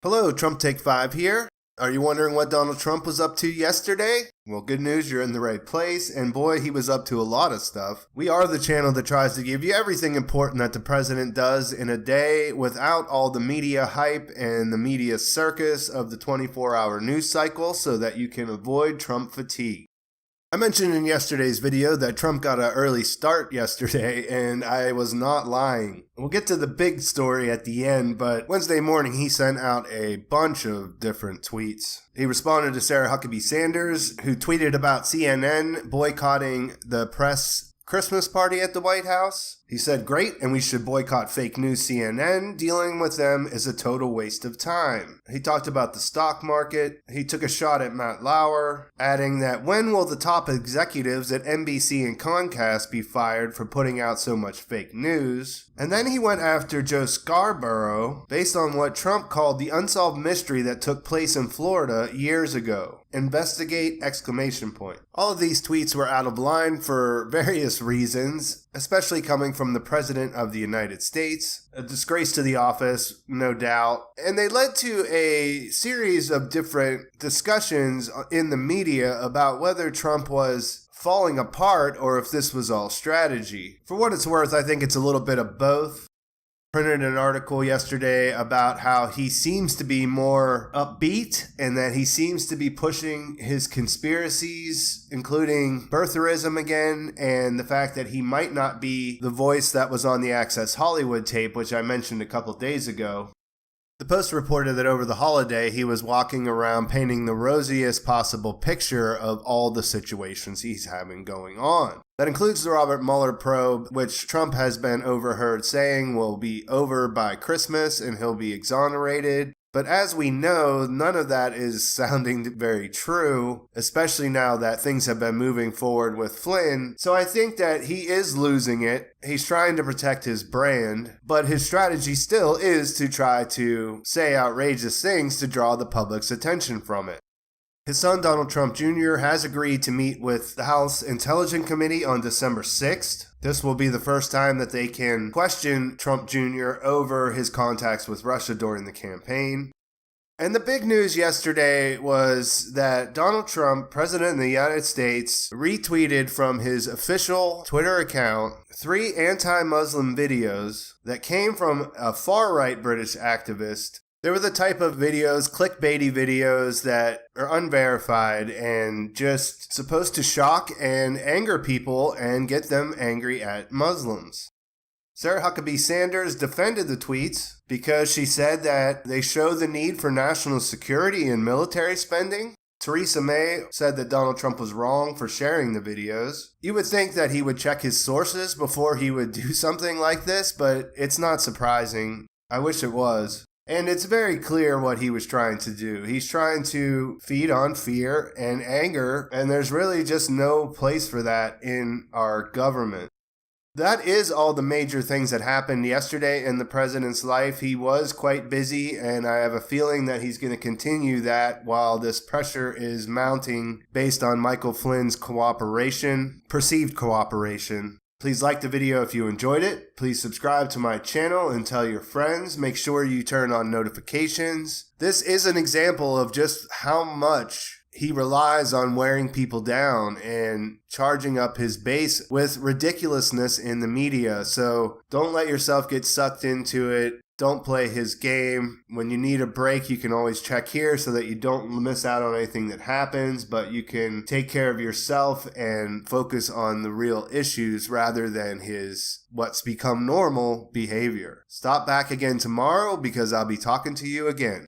Hello, Trump Take 5 here. Are you wondering what Donald Trump was up to yesterday? Well, good news, you're in the right place, and boy, he was up to a lot of stuff. We are the channel that tries to give you everything important that the president does in a day without all the media hype and the media circus of the 24-hour news cycle so that you can avoid Trump fatigue. I mentioned in yesterday's video that Trump got an early start yesterday, and I was not lying. We'll get to the big story at the end, but Wednesday morning he sent out a bunch of different tweets. He responded to Sarah Huckabee Sanders, who tweeted about CNN boycotting the press Christmas party at the White House. He said, great, and we should boycott fake news CNN. Dealing with them is a total waste of time. He talked about the stock market. He took a shot at Matt Lauer, adding that when will the top executives at NBC and Comcast be fired for putting out so much fake news? And then he went after Joe Scarborough based on what Trump called the unsolved mystery that took place in Florida years ago. Investigate! All of these tweets were out of line for various reasons, especially coming from the President of the United States. A disgrace to the office, no doubt. And they led to a series of different discussions in the media about whether Trump was falling apart or if this was all strategy. For what it's worth, I think it's a little bit of both. Printed an article yesterday about how he seems to be more upbeat and that he seems to be pushing his conspiracies, including birtherism again, and the fact that he might not be the voice that was on the Access Hollywood tape, which I mentioned a couple days ago. The Post reported that over the holiday, he was walking around painting the rosiest possible picture of all the situations he's having going on. That includes the Robert Mueller probe, which Trump has been overheard saying will be over by Christmas and he'll be exonerated. But as we know, none of that is sounding very true, especially now that things have been moving forward with Flynn. So I think that he is losing it. He's trying to protect his brand, but his strategy still is to try to say outrageous things to draw the public's attention from it. His son, Donald Trump Jr., has agreed to meet with the House Intelligence Committee on December 6th. This will be the first time that they can question Trump Jr. over his contacts with Russia during the campaign. And the big news yesterday was that Donald Trump, President of the United States, retweeted from his official Twitter account 3 anti-Muslim videos that came from a far-right British activist. They were the type of videos, clickbaity videos, that are unverified and just supposed to shock and anger people and get them angry at Muslims. Sarah Huckabee Sanders defended the tweets because she said that they show the need for national security and military spending. Theresa May said that Donald Trump was wrong for sharing the videos. You would think that he would check his sources before he would do something like this, but it's not surprising. I wish it was. And it's very clear what he was trying to do. He's trying to feed on fear and anger, and there's really just no place for that in our government. That is all the major things that happened yesterday in the president's life. He was quite busy, and I have a feeling that he's going to continue that while this pressure is mounting based on Michael Flynn's perceived cooperation. Please like the video if you enjoyed it. Please subscribe to my channel and tell your friends. Make sure you turn on notifications. This is an example of just how much he relies on wearing people down and charging up his base with ridiculousness in the media. So don't let yourself get sucked into it. Don't play his game. When you need a break, you can always check here so that you don't miss out on anything that happens, but you can take care of yourself and focus on the real issues rather than his what's become normal behavior. Stop back again tomorrow because I'll be talking to you again.